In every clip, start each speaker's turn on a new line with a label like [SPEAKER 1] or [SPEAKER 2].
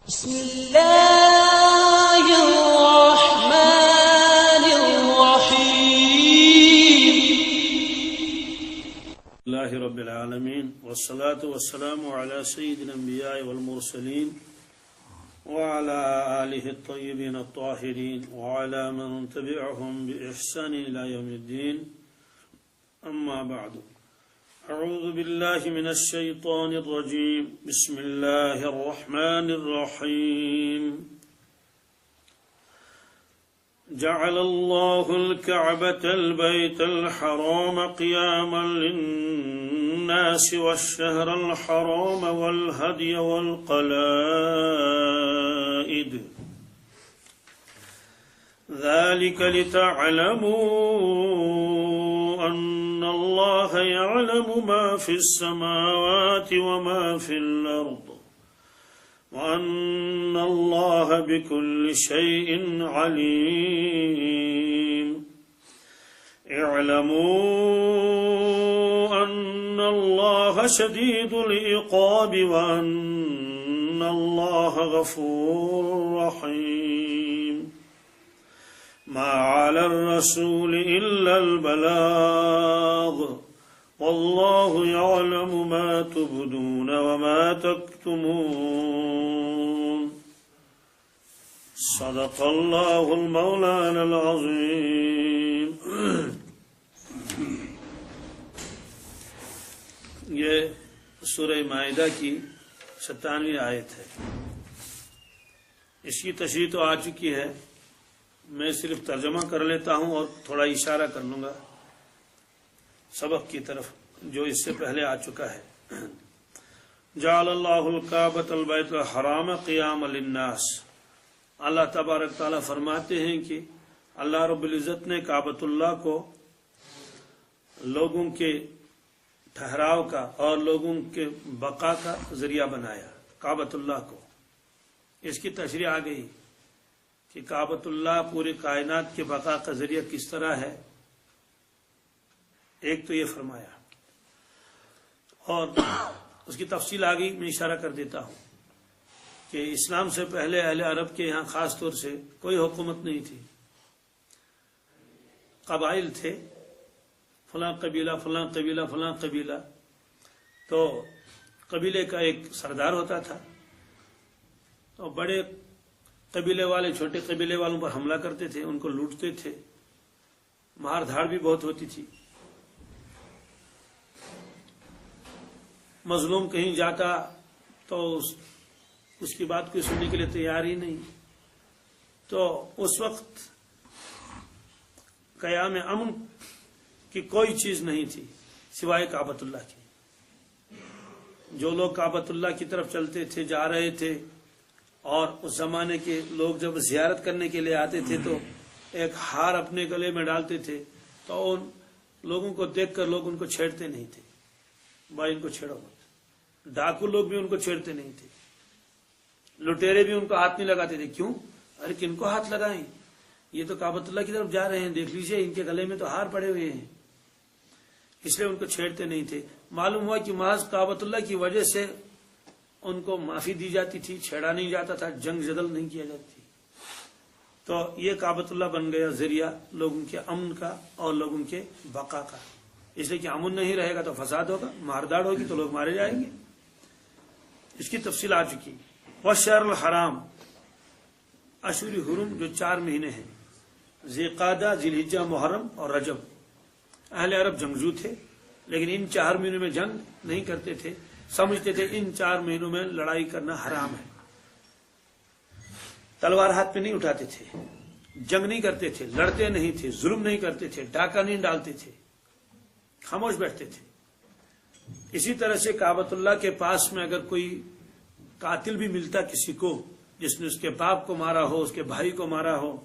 [SPEAKER 1] بسم الله الرحمن الرحيم
[SPEAKER 2] الله رب العالمين والصلاة والسلام على سيد الأنبياء والمرسلين وعلى آله الطيبين الطاهرين وعلى من تبعهم بإحسان إلى يوم الدين أما بعد أعوذ بالله من الشيطان الرجيم بسم الله الرحمن الرحيم جعل الله الكعبة البيت الحرام قياما للناس والشهر الحرام والهدي والقلائد ذلك لتعلموا أن الله يعلم ما في السماوات وما في الأرض وأن الله بكل شيء عليم اعلموا أن الله شديد العقاب وأن الله غفور رحيم ما على الرسول إلا البلاغ والله يعلم ما تبدون وما تكتمون صدق الله المولانا العظيم. یہ سورہ مائدہ کی 97ویں آیت ہے. اس کی تشریح تو آ چکی ہے، میں صرف ترجمہ کر لیتا ہوں اور تھوڑا اشارہ کر لوں گا سبق کی طرف جو اس سے پہلے آ چکا ہے. جعل اللہ الکعبۃ البیت الحرام قیاما للناس. اللہ تبارک تعالیٰ فرماتے ہیں کہ اللہ رب العزت نے کعبۃ اللہ کو لوگوں کے ٹھہراؤ کا اور لوگوں کے بقا کا ذریعہ بنایا. کعبۃ اللہ کو اس کی تشریح آ گئی کہ کعبۃ اللہ پوری کائنات کے بقا کا ذریعہ کس طرح ہے. ایک تو یہ فرمایا اور اس کی تفصیل آ گئی. میں اشارہ کر دیتا ہوں کہ اسلام سے پہلے اہل عرب کے یہاں خاص طور سے کوئی حکومت نہیں تھی. قبائل تھے، فلاں قبیلہ فلاں قبیلہ فلاں قبیلہ. تو قبیلے کا ایک سردار ہوتا تھا، تو بڑے قبیلے والے چھوٹے قبیلے والوں پر حملہ کرتے تھے، ان کو لوٹتے تھے، مار دھاڑ بھی بہت ہوتی تھی. مظلوم کہیں جاتا تو اس کی بات کوئی سننے کے لیے تیار ہی نہیں. تو اس وقت قیام امن کی کوئی چیز نہیں تھی سوائے کعبۃ اللہ کی. جو لوگ کعبۃ اللہ کی طرف چلتے تھے، جا رہے تھے، اور اس زمانے کے لوگ جب زیارت کرنے کے لیے آتے تھے تو ایک ہار اپنے گلے میں ڈالتے تھے، تو ان لوگوں کو دیکھ کر لوگ ان کو چھیڑتے نہیں تھے. بھائی ان کو چھیڑو مت. ڈاکو لوگ بھی ان کو چھیڑتے نہیں تھے، لٹیرے بھی ان کو ہاتھ نہیں لگاتے تھے. کیوں؟ ارے کن کو ہاتھ لگائیں، یہ تو کعبۃ اللہ کی طرف جا رہے ہیں، دیکھ لیجیے ان کے گلے میں تو ہار پڑے ہوئے ہیں. اس لیے ان کو چھیڑتے نہیں تھے. معلوم ہوا کہ محض کعبۃ اللہ کی وجہ سے ان کو معافی دی جاتی تھی، چھیڑا نہیں جاتا تھا، جنگ جدل نہیں کیا جاتی. تو یہ کعبۃ اللہ بن گیا ذریعہ لوگوں کے امن کا اور لوگوں کے بقا کا. اس لیے کہ امن نہیں رہے گا تو فساد ہوگا، مارداڑ ہوگی تو لوگ مارے جائیں گے. اس کی تفصیل آ چکی. والشہر الحرام، اشہر حرم جو 4 مہینے ہیں، ذی القعدہ، ذی الحجہ، محرم اور رجب. اہل عرب جنگجو تھے، لیکن ان 4 مہینوں میں جنگ نہیں کرتے تھے. سمجھتے تھے ان 4 مہینوں میں لڑائی کرنا حرام ہے. تلوار ہاتھ میں نہیں اٹھاتے تھے، جنگ نہیں کرتے تھے، لڑتے نہیں تھے، ظلم نہیں کرتے تھے، ڈاکہ نہیں ڈالتے تھے، خاموش بیٹھتے تھے. اسی طرح سے کعبۃ اللہ کے پاس میں اگر کوئی قاتل بھی ملتا کسی کو، جس نے اس کے باپ کو مارا ہو، اس کے بھائی کو مارا ہو،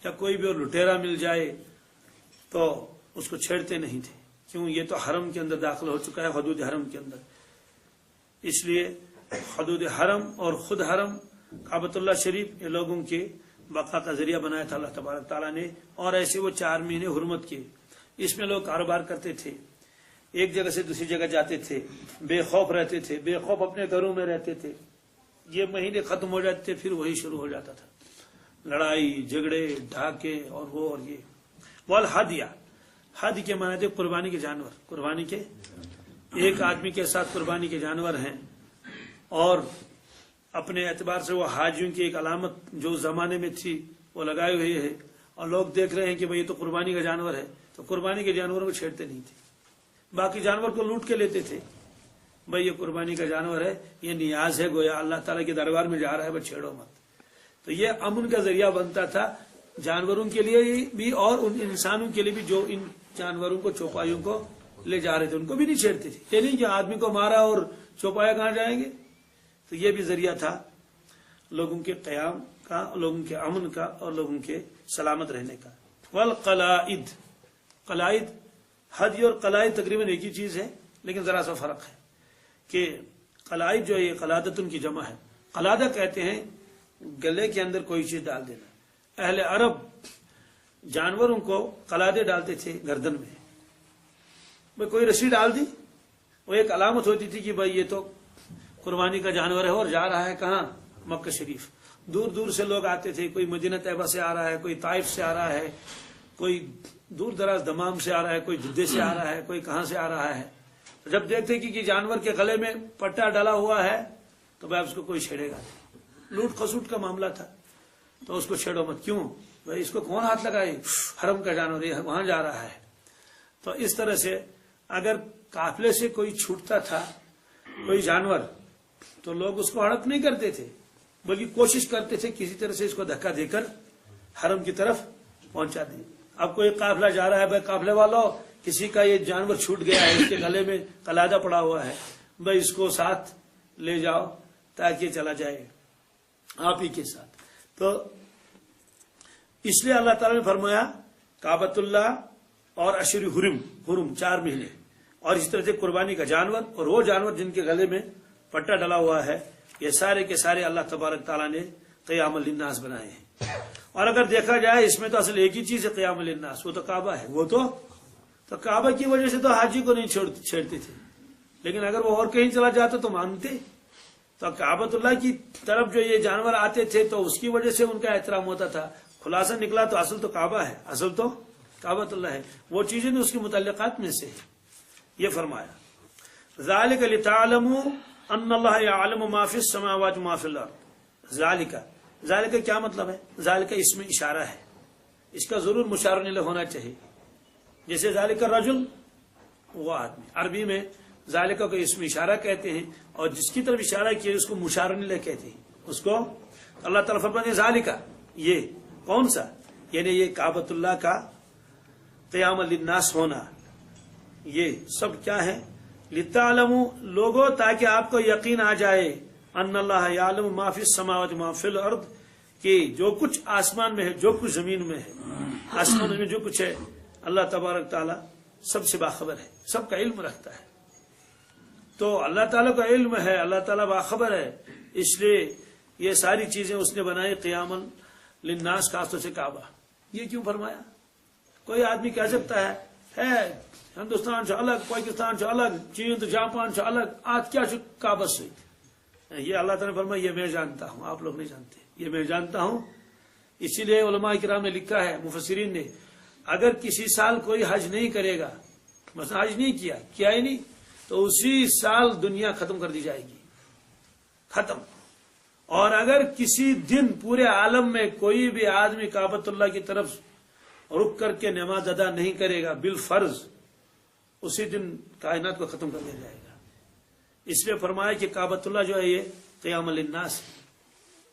[SPEAKER 2] یا کوئی بھی اور لٹیرا مل جائے تو اس کو چھیڑتے نہیں تھے. کیوں؟ یہ تو حرم کے اندر داخل ہو چکا ہے، حدود حرم کے اندر. اس لیے حدود حرم اور خود حرم کعبۃ اللہ شریف یہ لوگوں کے بقا کا ذریعہ بنایا تھا اللہ تبارک تعالیٰ نے. اور ایسے وہ 4 مہینے حرمت کے، اس میں لوگ کاروبار کرتے تھے، ایک جگہ سے دوسری جگہ جاتے تھے، بے خوف رہتے تھے، بے خوف اپنے گھروں میں رہتے تھے. یہ مہینے ختم ہو جاتے تھے، پھر وہی شروع ہو جاتا تھا، لڑائی جھگڑے ڈھاکے اور وہ اور یہ. والہدیہ، حد کے معنی تھے قربانی کے جانور. قربانی کے ایک آدمی کے ساتھ قربانی کے جانور ہیں، اور اپنے اعتبار سے وہ حاجیوں کی ایک علامت جو زمانے میں تھی وہ لگائے ہوئی ہے، اور لوگ دیکھ رہے ہیں کہ بھئی یہ تو قربانی کا جانور ہے، تو قربانی کے جانوروں کو چھیڑتے نہیں تھے. باقی جانور کو لوٹ کے لیتے تھے. بھئی یہ قربانی کا جانور ہے، یہ نیاز ہے، گویا اللہ تعالیٰ کے دربار میں جا رہا ہے، بس چھیڑو مت. تو یہ امن کا ذریعہ بنتا تھا جانوروں کے لیے بھی اور ان انسانوں کے لیے بھی جو ان جانوروں کو چوپایوں کو لے جا رہے تھے، ان کو بھی نہیں چھیڑتے تھے. یہ نہیں کہ آدمی کو مارا اور چوپایا کہاں جائیں گے. تو یہ بھی ذریعہ تھا لوگوں کے قیام کا، لوگوں کے امن کا، اور لوگوں کے سلامت رہنے کا. والقلائد، قلائد، ہدی اور قلائد تقریباً ایک ہی چیز ہے، لیکن ذرا سا فرق ہے کہ قلائد جو ہے یہ قلادتن کی جمع ہے. قلادہ کہتے ہیں گلے کے اندر کوئی چیز ڈال دینا. اہل عرب جانوروں کو قلادے ڈالتے تھے گردن میں. بھائی کوئی رسی ڈال دی، وہ ایک علامت ہوتی تھی کہ بھائی یہ تو قربانی کا جانور ہے اور جا رہا ہے کہاں؟ مکہ شریف. دور دور سے لوگ آتے تھے، کوئی مدینہ طیبہ سے آ رہا ہے، کوئی طائف سے آ رہا ہے، کوئی دور دراز دمام سے آ رہا ہے، کوئی جدے سے آ رہا ہے، کوئی کہاں سے آ رہا ہے. جب دیکھتے کہ جانور کے گلے میں پٹا ڈلا ہوا ہے تو بھائی اس کو کوئی چھیڑے گا نہیں. لوٹ خسوٹ کا معاملہ تھا تو اس کو چھیڑو مت. کیوں بھائی اس کو کون ہاتھ لگائے؟ حرم کا جانور ہے، وہاں جا رہا ہے. تو اس طرح سے اگر قافلے سے کوئی چھوٹتا تھا کوئی جانور تو لوگ اس کو ہڑپ نہیں کرتے تھے، بلکہ کوشش کرتے تھے کسی طرح سے اس کو دھکا دے کر حرم کی طرف پہنچا دیں. اب کوئی قافلہ جا رہا ہے، بھائی قافلے والوں کسی کا یہ جانور چھوٹ گیا ہے، اس کے گلے میں قلادہ پڑا ہوا ہے، بھائی اس کو ساتھ لے جاؤ تاکہ چلا جائے آپ ہی کے ساتھ. تو اس لیے اللہ تعالیٰ نے فرمایا کعبۃ اللہ اور اشہر حرم 4 مہینے، اور اس طرح سے قربانی کا جانور اور وہ جانور جن کے گلے میں پٹا ڈلا ہوا ہے، یہ سارے کے سارے اللہ تبارک تعالیٰ نے قیام للناس بنائے ہیں. اور اگر دیکھا جائے اس میں تو اصل ایک ہی چیز ہے قیام للناس، وہ تو کعبہ ہے. وہ تو کعبہ کی وجہ سے تو حاجی کو نہیں چھیڑتے تھے، لیکن اگر وہ اور کہیں چلا جاتا تو مانتے. تو کعبۃ اللہ کی طرف جو یہ جانور آتے تھے تو اس کی وجہ سے ان کا احترام ہوتا تھا. خلاصہ نکلا تو اصل تو کعبہ ہے، اصل تو کعبۃ اللہ ہے. وہ چیزیں اس کے متعلقات میں سے یہ فرمایا ذالک لتعلموا ان اللہ یعلم ما فی السماوات وما فی الارض. ذالک کیا مطلب ہے؟ ذالک اس میں اشارہ ہے، اس کا ضرور مشار الیہ ہونا چاہیے. جیسے ذالک الرجل، وہ آدمی، عربی میں ذالک کو اس میں اشارہ کہتے ہیں، اور جس کی طرف اشارہ کیا اس کو مشار الیہ کہتے ہیں. اس کو اللہ تعالیٰ فرماتے ہیں ذالک، یہ کون سا؟ یعنی یہ کعبۃ اللہ کا قیام للناس ہونا. یہ سب کیا ہے؟ لتعلموا، لوگوں تاکہ آپ کو یقین آ جائے، ان اللہ یعلم ما فی السماوات وما فی الارض، کہ جو کچھ آسمان میں ہے جو کچھ زمین میں ہے، آسمان میں جو کچھ ہے اللہ تبارک تعالیٰ سب سے باخبر ہے، سب کا علم رکھتا ہے. تو اللہ تعالیٰ کا علم ہے، اللہ تعالیٰ باخبر ہے، اس لیے یہ ساری چیزیں اس نے بنائی قیام للناس، خاص طور سے کعبہ. یہ کیوں فرمایا؟ کوئی آدمی کہہ سکتا ہے ہندوستان سے الگ، پاکستان سے الگ، چین تو جاپان سے الگ، آج کیا کعبہ سے؟ یہ اللہ تعالیٰ نے فرمایا یہ میں جانتا ہوں، آپ لوگ نہیں جانتے، یہ میں جانتا ہوں. اسی لیے علماء کرام نے لکھا ہے، مفسرین نے، اگر کسی سال کوئی حج نہیں کرے گا، مثلا حج نہیں کیا ہی نہیں، تو اسی سال دنیا ختم کر دی جائے گی، ختم. اور اگر کسی دن پورے عالم میں کوئی بھی آدمی کعبۃ اللہ کی طرف رک کر کے نماز ادا نہیں کرے گا بالفرض، اسی دن کائنات کو ختم کر دیا جائے گا. اس لیے فرمایا کہ کعبۃ اللہ جو ہے یہ قیام للناس.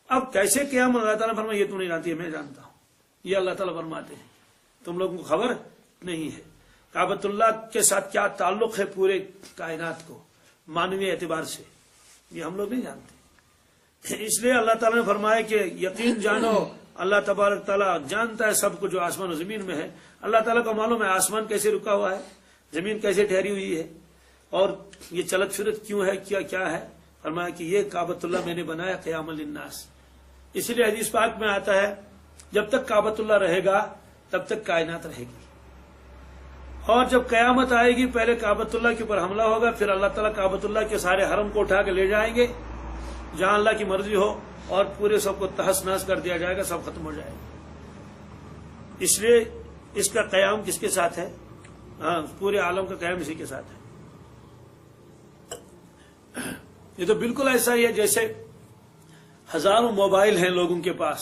[SPEAKER 2] اب کیسے قیام؟ اللہ تعالیٰ فرمایا یہ تو نہیں جانتی ہے، میں جانتا ہوں. یہ اللہ تعالیٰ فرماتے ہیں تم لوگوں کو خبر نہیں ہے. کعبۃ اللہ کے ساتھ کیا تعلق ہے پورے کائنات کو مانوی اعتبار سے، یہ ہم لوگ نہیں جانتے. اس لیے اللہ تعالیٰ نے فرمایا کہ یقین جانو، اللہ تبارک تعالیٰ جانتا ہے سب کو جو آسمان و زمین میں ہے. اللہ تعالیٰ کو معلوم ہے آسمان کیسے رکا ہوا ہے، زمین کیسے ٹھہری ہوئی ہے، اور یہ چلت پھرت کیوں ہے، کیا ہے. فرمایا کہ یہ کعبۃ اللہ میں نے بنایا قیام للناس. اسی لیے حدیث پاک میں آتا ہے جب تک کعبۃ اللہ رہے گا تب تک کائنات رہے گی، اور جب قیامت آئے گی پہلے کعبۃ اللہ کے اوپر حملہ ہوگا، پھر اللہ تعالیٰ کعبۃ اللہ کے سارے حرم کو اٹھا کے لے جائیں گے، جہاں اللہ کی مرضی ہو اور پورے سب کو تہس نہس کر دیا جائے گا، سب ختم ہو جائے گا۔ اس لیے اس کا قیام کس کے ساتھ ہے؟ ہاں، پورے عالم کا قیام اسی کے ساتھ ہے۔ یہ تو بالکل ایسا ہی ہے جیسے ہزاروں موبائل ہیں لوگوں کے پاس،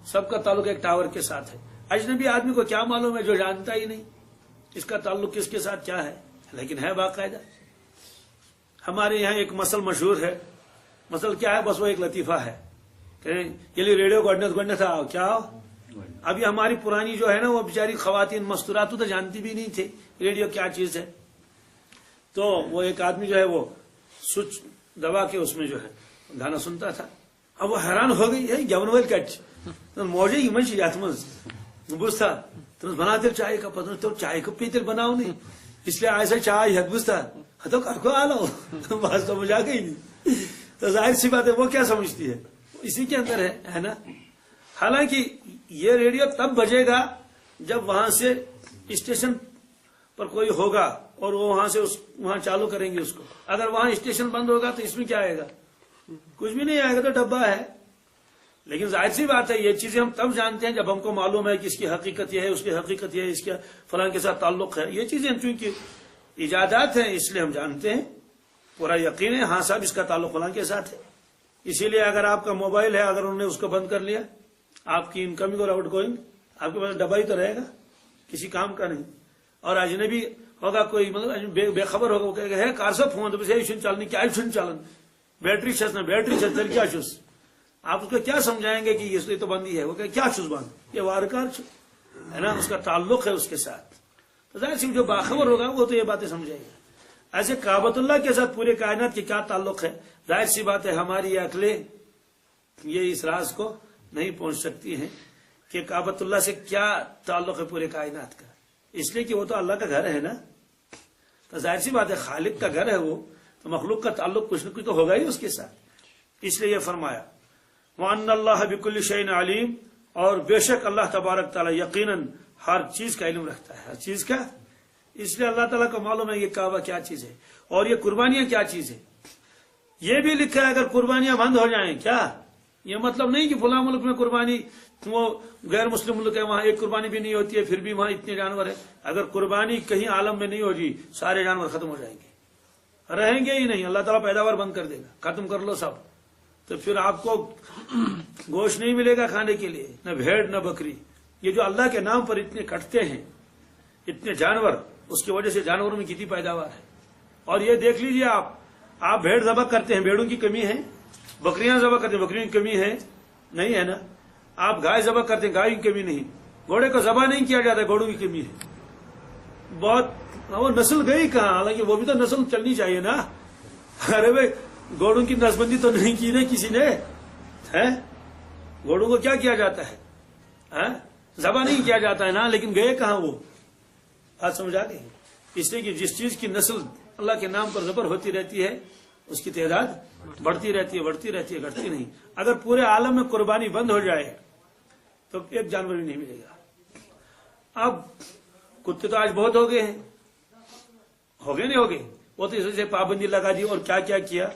[SPEAKER 2] سب کا تعلق ایک ٹاور کے ساتھ ہے۔ اجنبی آدمی کو کیا معلوم ہے جو جانتا ہی نہیں اس کا تعلق کس کے ساتھ کیا ہے، لیکن ہے باقاعدہ۔ ہمارے یہاں ایک مسل مشہور ہے، مسل کیا ہے؟ بس وہ ایک لطیفہ ہے کہ یہ ریڈیو گڈنے تھا کیا ہو؟ ابھی ہماری پرانی جو ہے نا وہ بیچاری خواتین مستورات تو جانتی بھی نہیں تھی ریڈیو کیا چیز ہے۔ تو وہ ایک آدمی جو ہے وہ سوئچ دبا کے اس میں جو ہے گانا سنتا تھا۔ اب وہ حیران ہو گئی ہے گیون ول کٹ موجے یہ منش یات مز بوزتا تم بنا دل چائے کا پتہ تو چائے کو پیتل بناؤ نہیں، اس لیے ایسا چائے ہے بوزتا تو کر کو آ لو بات تو مجھا گئی نہیں۔ تو ظاہر سی بات ہے وہ کیا سمجھتی ہے، اسی کے اندر ہے نا۔ حالانکہ یہ ریڈیو تب بجے گا جب وہاں سے اسٹیشن پر کوئی ہوگا اور وہ وہاں سے وہاں چالو کریں گے اس کو۔ اگر وہاں اسٹیشن بند ہوگا تو اس میں کیا آئے گا؟ کچھ بھی نہیں آئے گا، تو ڈبہ ہے۔ لیکن ظاہر سی بات ہے یہ چیزیں ہم تب جانتے ہیں جب ہم کو معلوم ہے کہ اس کی حقیقت یہ ہے، اس کی حقیقت یہ ہے، اس کا فلاں کے ساتھ تعلق ہے۔ یہ چیزیں چونکہ ایجادات ہیں اس لیے ہم جانتے ہیں، پورا یقین ہے ہاں صاحب اس کا تعلق فلاں کے ساتھ ہے۔ اسی لیے اگر آپ کا موبائل ہے، اگر انہوں نے اس کو بند کر لیا، آپ کی انکمنگ اور آؤٹ گوئنگ آپ کے پاس ڈبہ ہی تو رہے گا، کسی کام کا نہیں۔ اور اجنبی ہوگا کوئی مطلب بے خبر ہوگا، وہ کہے گا ہے کار سے فون تو چلنی کیا چلن بیٹری چھس نہ بیٹری چھس تل کیا چھس، آپ اس کو کیا سمجھائیں گے کہ یہ تو بندی ہے، وہ کہ کیا چھس بند یہ وارکار ہے نا، اس کا تعلق ہے اس کے ساتھ۔ تو ظاہر سی جو باخبر ہوگا وہ تو یہ باتیں سمجھے گا۔ ایسے کعبۃ اللہ کے ساتھ پورے کائنات کی کیا تعلق ہے؟ ظاہر سی بات ہے ہماری عقلیں یہ اس راز کو نہیں پہنچ سکتی ہیں کہ کعبۃ اللہ سے کیا تعلق ہے پورے کائنات کا، اس لیے کہ وہ تو اللہ کا گھر ہے نا۔ تو ظاہر سی بات ہے خالق کا گھر ہے وہ، تو مخلوق کا تعلق کچھ نہ کچھ تو ہوگا ہی اس کے ساتھ۔ اس لیے یہ فرمایا وَأَنَّ اللَّهَ بِكُلِّ شَيْءٍ عَلِيمٌ، اور بے شک اللہ تبارک تعالی یقیناً ہر چیز کا علم رکھتا ہے، ہر چیز کا۔ اس لیے اللہ تعالیٰ کو معلوم ہے یہ کعبہ کیا چیز ہے اور یہ قربانیاں کیا چیز ہے۔ یہ بھی لکھا ہے اگر قربانیاں بند ہو جائیں کیا، یہ مطلب نہیں کہ فلاں ملک میں قربانی، وہ غیر مسلم ملک ہے وہاں ایک قربانی بھی نہیں ہوتی ہے پھر بھی وہاں اتنے جانور ہیں۔ اگر قربانی کہیں عالم میں نہیں ہوگی سارے جانور ختم ہو جائیں گے، رہیں گے ہی نہیں، اللہ تعالیٰ پیداوار بند کر دے گا، ختم کر لو سب، تو پھر آپ کو گوشت نہیں ملے گا کھانے کے لیے، نہ بھیڑ نہ بکری۔ یہ جو اللہ کے نام پر اتنے کٹتے ہیں اتنے جانور، اس کی وجہ سے جانوروں میں کتنی پیداوار ہے۔ اور یہ دیکھ لیجئے آپ بھیڑ ذبح کرتے ہیں، بھیڑوں کی کمی ہے، بکریاں ذبح کرتے ہیں، بکریوں کی کمی ہے نہیں ہے نا، آپ گائے ذبح کرتے ہیں، گائے کی کمی نہیں، گھوڑے کو ذبح نہیں کیا جاتا ہے، گھوڑوں کی کمی ہے بہت۔ وہ نسل گئی کہاں، حالانکہ وہ بھی تو نسل چلنی چاہیے نا۔ ارے بھائی گھوڑوں کی نسبندی تو نہیں کی نا کسی نے، گھوڑوں کو کیا کیا جاتا ہے، ذبح نہیں کیا جاتا ہے نا، لیکن گئے کہاں وہ، بات سمجھا گئی۔ اس لیے کہ جس چیز کی نسل اللہ کے نام پر ذبح ہوتی رہتی ہے اس کی تعداد بڑھتی رہتی ہے، بڑھتی رہتی ہے، گھٹتی نہیں۔ اگر پورے عالم میں قربانی بند ہو جائے تو ایک جانور بھی نہیں ملے گا۔ اب کتے تو آج بہت ہو گئے ہیں، ہو گئے نہیں ہو گئے، وہ تو اس سے پابندی لگا دی اور کیا کیا،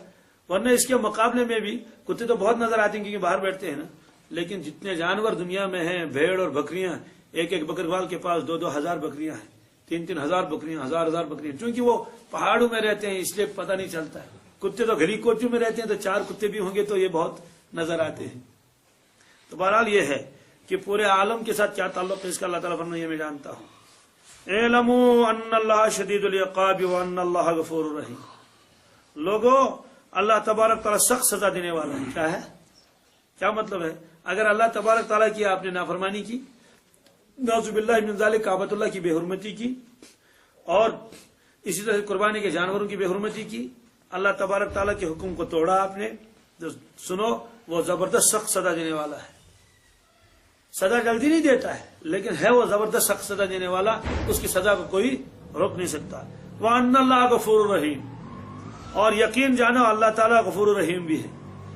[SPEAKER 2] ورنہ اس کے مقابلے میں بھی کتے تو بہت نظر آتے ہیں کیونکہ باہر بیٹھتے ہیں نا، لیکن جتنے جانور دنیا میں ہیں، بھیڑ اور بکریاں، ایک بکروال کے پاس 2,000 بکریاں ہیں، 3,000 بکریاں، 1,000 بکریاں، چونکہ وہ پہاڑوں میں رہتے ہیں اس لیے پتہ نہیں چلتا ہے۔ کتے تو گھری کوچوں میں رہتے ہیں تو 4 کتے بھی ہوں گے تو یہ بہت نظر آتے ہیں۔ تو بہرحال یہ ہے کہ پورے عالم کے ساتھ کیا تعلق ہے اس کا اللہ تعالیٰ فرمایا میں جانتا ہوں۔ اعلموا ان اللہ شدید العقاب وان اللہ غفور رحیم، لوگو اللہ تبارک تعالیٰ سخت سزا دینے والا ہے۔ کیا ہے، کیا مطلب ہے؟ اگر اللہ تبارک تعالیٰ کی آپ نے نافرمانی کی، نعوذ باللہ من ذالک، کعبۃ اللہ کی بے حرمتی کی، اور اسی طرح قربانی کے جانوروں کی بے حرمتی کی، اللہ تبارک تعالیٰ کے حکم کو توڑا آپ نے، تو سنو وہ زبردست سخت سزا دینے والا ہے۔ سزا جلدی نہیں دیتا ہے لیکن ہے وہ زبردست سخت سزا دینے والا، اس کی سزا کو کوئی روک نہیں سکتا۔ وَأَنَّ اللَّهَ غَفُورٌ رَحِيمٌ، اور یقین جانو اللہ تعالیٰ غفور رحیم بھی ہے۔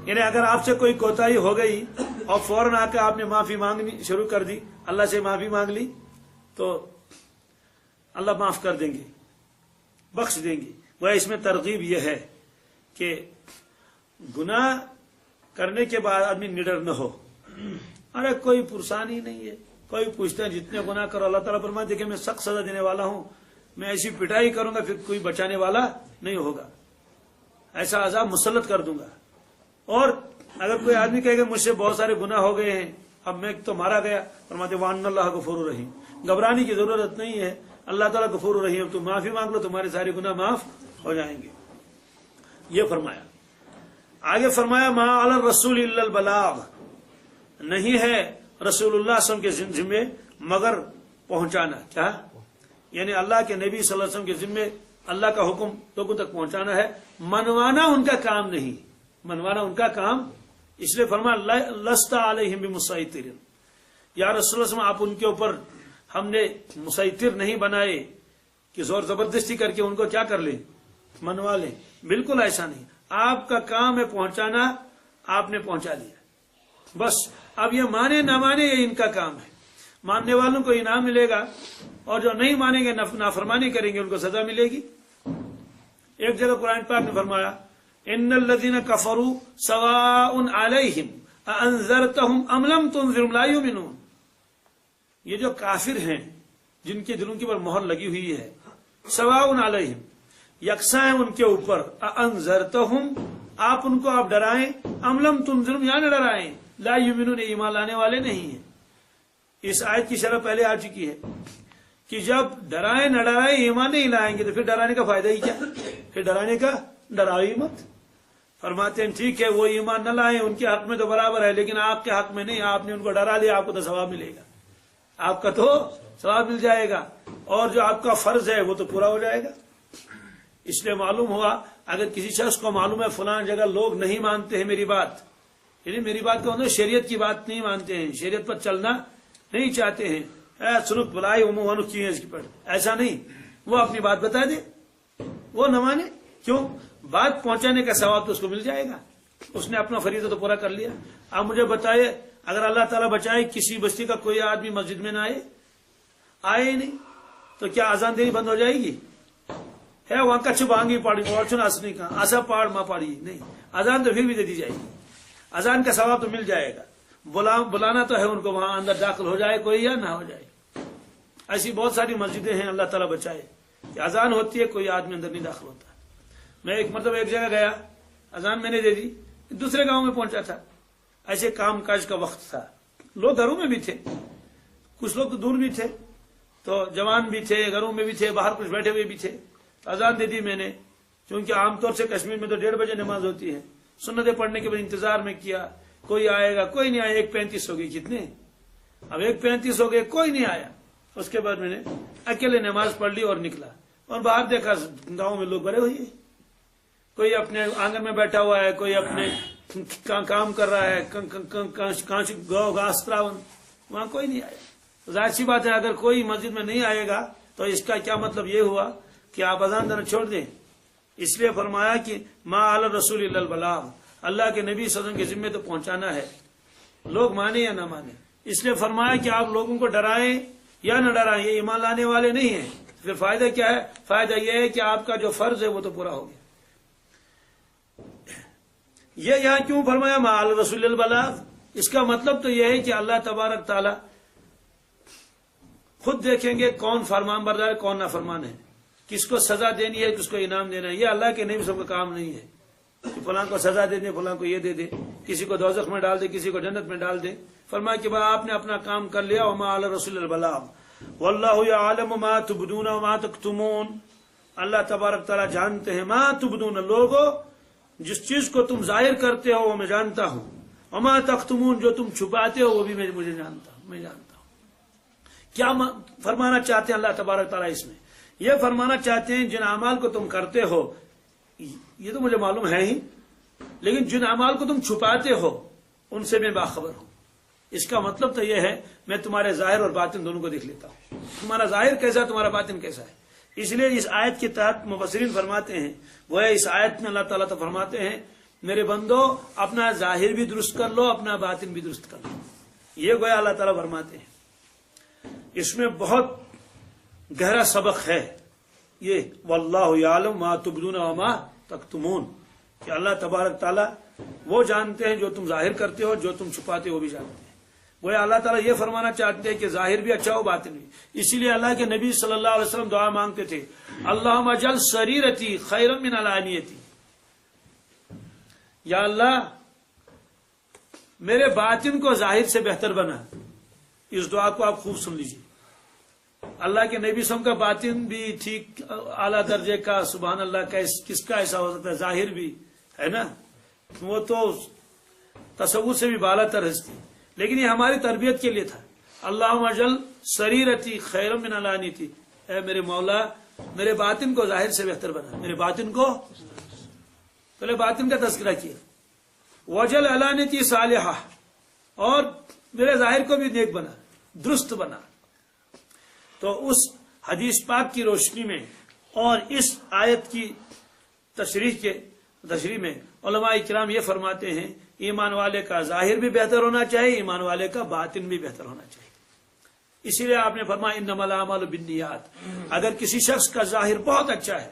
[SPEAKER 2] یعنی اگر آپ سے کوئی کوتاہی ہو گئی اور فوراً آ کے آپ نے معافی مانگنی شروع کر دی، اللہ سے معافی مانگ لی، تو اللہ معاف کر دیں گے، بخش دیں گے۔ وہ اس میں ترغیب یہ ہے کہ گناہ کرنے کے بعد آدمی نڈر نہ ہو. ارے کوئی پرسانی نہیں ہے, کوئی پوچھتا ہے جتنے گناہ کرو. اللہ تعالیٰ فرماتے کہ میں سخت سزا دینے والا ہوں, میں ایسی پٹائی کروں گا پھر کوئی بچانے والا نہیں ہوگا, ایسا عذاب مسلط کر دوں گا. اور اگر کوئی آدمی کہے کہ مجھ سے بہت سارے گناہ ہو گئے ہیں, اب میں تو مارا گیا, فرماتے وان اللہ غفور الرحیم, گھبرانے کی ضرورت نہیں ہے, اللہ تعالیٰ غفور الرحیم, تم معافی مانگ لو تمہارے سارے گناہ معاف ہو جائیں گے. یہ فرمایا. آگے فرمایا ما علی الرسول الا البلاغ, نہیں ہے رسول اللہ صلی اللہ علیہ وسلم کے ذمے مگر پہنچانا. کیا یعنی اللہ کے نبی صلی اللہ علیہ وسلم کے ذمے اللہ کا حکم لوگوں تک پہنچانا ہے, منوانا ان کا کام نہیں, منوانا ان کا کام. اس لیے فرمایا لست علیہم بمسیطر, یا رسول اللہ صلی اللہ علیہ وسلم آپ ان کے اوپر ہم نے مسیطر نہیں بنائے کہ زور زبردستی کر کے ان کو کیا کر لیں, منوا لیں. بالکل ایسا نہیں, آپ کا کام ہے پہنچانا, آپ نے پہنچا دیا بس. اب یہ مانے نہ مانے یہ ان کا کام ہے. ماننے والوں کو انعام ملے گا اور جو نہیں مانیں گے نافرمانی کریں گے ان کو سزا ملے گی. ایک جگہ قرآن پاک نے فرمایا ان الذين كفروا سواء عليهم انذرتهم ام لم تنذرهم لا يؤمنون. یہ جو کافر ہیں جن کے دلوں کے اوپر مہر لگی ہوئی ہے, سواء علیہم یکساں ہے ان کے اوپر, انذرتهم آپ ان کو آپ ڈرائیں, ام لم تنذرهم یا نہ ڈرائیں, لا یؤمنون ایمان لانے والے نہیں ہیں. اس آیت کی شرح پہلے آ چکی ہے کہ جب ڈرائیں نہ ڈرائیں ایمان نہیں لائیں گے تو پھر ڈرانے کا فائدہ ہی کیا, پھر ڈرانے کا ڈراوی مت. فرماتے ہیں ٹھیک ہے وہ ایمان نہ لائیں ان کے حق میں تو برابر ہے, لیکن آپ کے حق میں نہیں, آپ نے ان کو ڈرا لیا, آپ کو تو ثواب ملے گا, آپ کا تو ثواب مل جائے گا, اور جو آپ کا فرض ہے وہ تو پورا ہو جائے گا. اس لیے معلوم ہوا اگر کسی شخص کو معلوم ہے فلاں جگہ لوگ نہیں مانتے ہیں میری بات, یعنی میری بات کا مطلب شریعت کی بات نہیں مانتے ہیں, شریعت پر چلنا نہیں چاہتے ہیں, سنک بلائی ونک کی ایسا نہیں, وہ اپنی بات بتا دے, وہ نہ مانے. کیوں؟ بات پہنچانے کا ثواب تو اس کو مل جائے گا, اس نے اپنا فریضہ تو پورا کر لیا. آپ مجھے بتائیے اگر اللہ تعالیٰ بچائے کسی بستی کا کوئی آدمی مسجد میں نہ آئے ہی نہیں تو کیا اذان دینی بند ہو جائے گی؟ ہے وہاں کچھ بانگی پاڑی اور نہیں کہا ایسا پاڑ ماں پاڑی نہیں, اذان تو پھر بھی دے دی جائے گی, اذان کا ثواب تو مل جائے گا. بلانا تو ہے ان کو وہاں اندر داخل ہو جائے کوئی یا نہ ہو جائے. ایسی بہت ساری مسجدیں ہیں اللہ تعالیٰ بچائے کہ اذان ہوتی ہے کوئی آدمی اندر نہیں داخل ہوتا. میں ایک جگہ گیا, اذان میں نے دے دی, دوسرے گاؤں میں پہنچا تھا, ایسے کام کاج کا وقت تھا, لوگ گھروں میں بھی تھے, کچھ لوگ تو دور بھی تھے, تو جوان بھی تھے, گھروں میں بھی تھے, باہر کچھ بیٹھے ہوئے بھی تھے. اذان دے دی میں نے, کیونکہ عام طور سے کشمیر میں تو 1:30 بجے نماز ہوتی ہے. سنتیں پڑھنے کے بعد انتظار میں کیا, کوئی آئے گا, کوئی نہیں آیا. 1:35 ہو گئی, کتنے اب 1:35 ہو گئے, کوئی نہیں آیا. اس کے بعد میں نے اکیلے نماز پڑھ لی اور نکلا, اور باہر دیکھا گاؤں میں لوگ بھرے ہوئے, کوئی اپنے آنگن میں بیٹھا ہوا ہے, کوئی اپنے کام کر رہا ہے, گھاس تراون, وہاں کوئی نہیں آیا. ظاہر سی بات ہے اگر کوئی مسجد میں نہیں آئے گا تو اس کا کیا مطلب یہ ہوا کہ آپ اذان دینا چھوڑ دیں. اس لیے فرمایا کہ ما علی الرسول الا البلاغ, اللہ کے نبی صلی اللہ علیہ وسلم کے ذمے تو پہنچانا ہے, لوگ مانے یا نہ مانے. اس لیے فرمایا کہ آپ لوگوں کو ڈرائیں یا نہ ڈرائیں, یہ ایمان لانے والے نہیں ہیں. پھر فائدہ کیا ہے؟ فائدہ یہ ہے کہ آپ کا جو فرض ہے وہ تو پورا ہو گیا. یہ یہاں کیوں فرمایا ما علی الرسول البلاغ؟ اس کا مطلب تو یہ ہے کہ اللہ تبارک تعالی خود دیکھیں گے کون فرمان بردار ہے کون نافرمان ہے, کس کو سزا دینی ہے کس کو انعام دینا ہے. یہ اللہ کے نبی سب کا کام نہیں ہے کہ فلاں کو سزا دے دیں, فلاں کو یہ دے دیں, کسی کو دوزخ میں ڈال دیں, کسی کو جنت میں ڈال دیں. فرمایا کہ آپ نے اپنا کام کر لیا, وما علی الرسول البلاغ واللہ یعلم ما تبدون وما تکتمون. اللہ تبارک تعالی جانتے ہیں ما تبدون, لوگوں جس چیز کو تم ظاہر کرتے ہو وہ میں جانتا ہوں, وما تکتمون جو تم چھپاتے ہو وہ بھی مجھے جانتا ہوں, میں جانتا ہوں. کیا فرمانا چاہتے ہیں اللہ تبارک تعالیٰ اس میں؟ یہ فرمانا چاہتے ہیں جن اعمال کو تم کرتے ہو یہ تو مجھے معلوم ہے ہی, لیکن جن اعمال کو تم چھپاتے ہو ان سے میں باخبر ہوں. اس کا مطلب تو یہ ہے میں تمہارے ظاہر اور باطن دونوں کو دیکھ لیتا ہوں, تمہارا ظاہر کیسا تمہارا باطن کیسا ہے. اس لیے اس آیت کے تحت مفسرین فرماتے ہیں, وہ اس آیت میں اللہ تعالیٰ تو فرماتے ہیں میرے بندو اپنا ظاہر بھی درست کر لو, اپنا باطن بھی درست کر لو. یہ گویا اللہ تعالیٰ فرماتے ہیں. اس میں بہت گہرا سبق ہے یہ, واللہ یعلم ما تبدون وما تکتمون. کہ اللہ تبارک تعالیٰ وہ جانتے ہیں جو تم ظاہر کرتے ہو، جو تم چھپاتے ہو وہ بھی جانتے ہیں۔ وہ اللہ تعالیٰ یہ فرمانا چاہتے ہیں کہ ظاہر بھی اچھا ہو باطن بھی، اسی لیے اللہ کے نبی صلی اللہ علیہ وسلم دعا مانگتے تھے، اللہم اجعل سریرتی خیرا من علانیتی، یا اللہ میرے باطن کو ظاہر سے بہتر بنا۔ اس دعا کو آپ خوب سن لیجیے۔ اللہ کے نبی صلی اللہ علیہ وسلم کا باطن بھی ٹھیک اعلیٰ درجے کا، سبحان اللہ کا، کس کا ایسا ہو سکتا ہے، ظاہر بھی ہے نا، وہ تو تصور سے بھی بالا تر ہستی، لیکن یہ ہماری تربیت کے لیے تھا۔ اللہم اجعل سریرتی خیر من علانیتی، اے میرے مولا میرے باطن کو ظاہر سے بہتر بنا، میرے باطن کو، پہلے باطن کا تذکرہ کیا، وجل علانیتی صالحہ، اور میرے ظاہر کو بھی نیک بنا، درست بنا۔ تو اس حدیث پاک کی روشنی میں اور اس آیت کی تشریح میں علماء کرام یہ فرماتے ہیں ایمان والے کا ظاہر بھی بہتر ہونا چاہیے، ایمان والے کا باطن بھی بہتر ہونا چاہیے۔ اسی لیے آپ نے فرمایا انما الاعمال بالنیات، اگر کسی شخص کا ظاہر بہت اچھا ہے،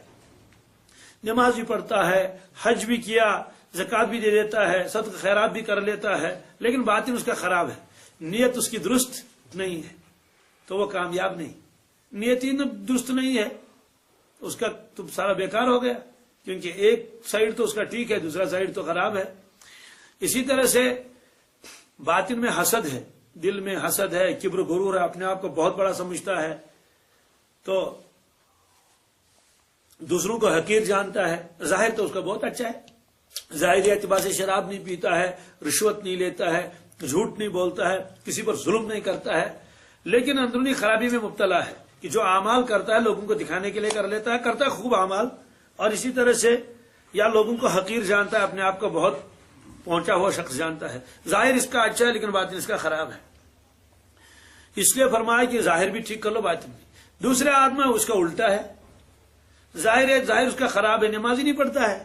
[SPEAKER 2] نماز بھی پڑھتا ہے، حج بھی کیا، زکوٰۃ بھی دے دیتا ہے، صدقہ خیرات بھی کر لیتا ہے، لیکن باطن اس کا خراب ہے، نیت اس کی درست نہیں ہے، تو وہ کامیاب نہیں۔ نیت ہی درست نہیں ہے، اس کا تو سارا بیکار ہو گیا، کیونکہ ایک سائیڈ تو اس کا ٹھیک ہے، دوسرا سائیڈ تو خراب ہے۔ اسی طرح سے باطن میں حسد ہے، دل میں حسد ہے، کبر غرور ہے، اپنے آپ کو بہت بڑا سمجھتا ہے، تو دوسروں کو حقیر جانتا ہے۔ ظاہر تو اس کا بہت اچھا ہے، ظاہری اعتبار سے شراب نہیں پیتا ہے، رشوت نہیں لیتا ہے، جھوٹ نہیں بولتا ہے، کسی پر ظلم نہیں کرتا ہے، لیکن اندرونی خرابی میں مبتلا ہے کہ جو اعمال کرتا ہے لوگوں کو دکھانے کے لیے کر لیتا ہے، کرتا ہے خوب اعمال، اور اسی طرح سے یا لوگوں کو حقیر جانتا ہے، اپنے آپ کو بہت پہنچا ہوا شخص جانتا ہے۔ ظاہر اس کا اچھا ہے لیکن باطن اس کا خراب ہے، اس لیے فرمایا کہ ظاہر بھی ٹھیک کر لو باطن بھی۔ دوسرے آدمی اس کا الٹا ہے، ظاہر اس کا خراب ہے، نماز ہی نہیں پڑھتا ہے،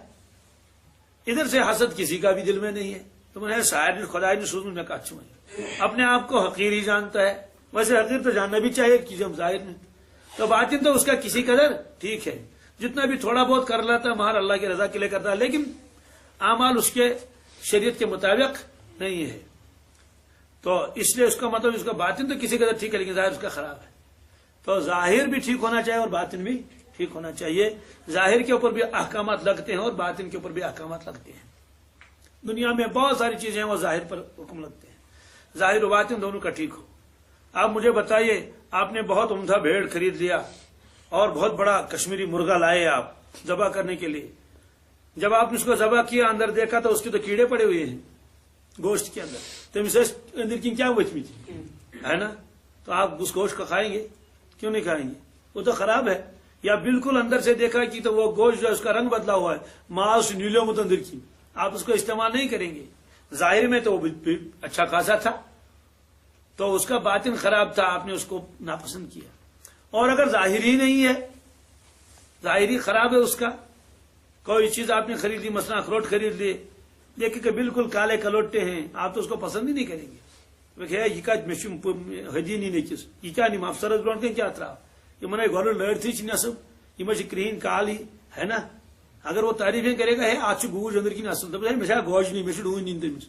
[SPEAKER 2] ادھر سے حسد کسی کا بھی دل میں نہیں ہے، تو میں شاید خدا نے سوچ میں اچھا اپنے آپ کو حقیر ہی جانتا ہے۔ ویسے حقیر تو جاننا بھی چاہیے کہ جب ظاہر میں، تو باطن تو اس کا کسی قدر ٹھیک ہے، جتنا بھی تھوڑا بہت کر لیتا ہے مہار اللہ کی رضا کے لیے کرتا ہے، لیکن اعمال اس کے شریعت کے مطابق نہیں ہے، تو اس لیے اس کا مطلب اس کا باطن تو کسی قدر ٹھیک ہے لیکن ظاہر اس کا خراب ہے۔ تو ظاہر بھی ٹھیک ہونا چاہیے اور باطن بھی ٹھیک ہونا چاہیے۔ ظاہر کے اوپر بھی احکامات لگتے ہیں اور باطن کے اوپر بھی احکامات لگتے ہیں۔ دنیا میں بہت ساری چیزیں ہیں وہ ظاہر پر حکم لگتے ہیں، ظاہر و باطن دونوں کا ٹھیک ہو۔ آپ مجھے بتائیے، آپ نے بہت عمدہ بھیڑ خرید لیا اور بہت بڑا کشمیری مرغا لائے آپ ذبح کرنے کے لیے، جب آپ نے اس کو ذبح کیا اندر دیکھا تو اس کے تو کیڑے پڑے ہوئے ہیں گوشت کے اندر، تو اندر کی کیا وچمی تھی ہے نا، تو آپ اس گوشت کو کھائیں گے؟ کیوں نہیں کھائیں گے؟ وہ تو خراب ہے۔ یا بالکل اندر سے دیکھا کہ تو وہ گوشت جو ہے اس کا رنگ بدلا ہوا ہے، ماس نیلے مت اندر کی، آپ اس کو استعمال نہیں کریں گے۔ ظاہر میں تو وہ اچھا خاصا تھا، تو اس کا باطن خراب تھا، آپ نے اس کو ناپسند کیا۔ اور اگر ظاہر ہی نہیں ہے، ظاہری خراب ہے اس کا، کوئی چیز آپ نے خرید لی، مثلا اخروٹ خرید لیے، دیکھیں کہ بالکل کالے کلوٹے ہیں، آپ تو اس کو پسند ہی نہیں کریں گے۔ ہدی نہیں کس یہ کیا نہیں افسرس برو کن کیا ترا یہ گھر لڑ تھی نصب یہ کرہن کال ہے نا، اگر وہ تعریفیں کرے گا ہے آج گوج اندر کن اصل دپ مجھے گوج نہیں مجھے ڈون دن تمس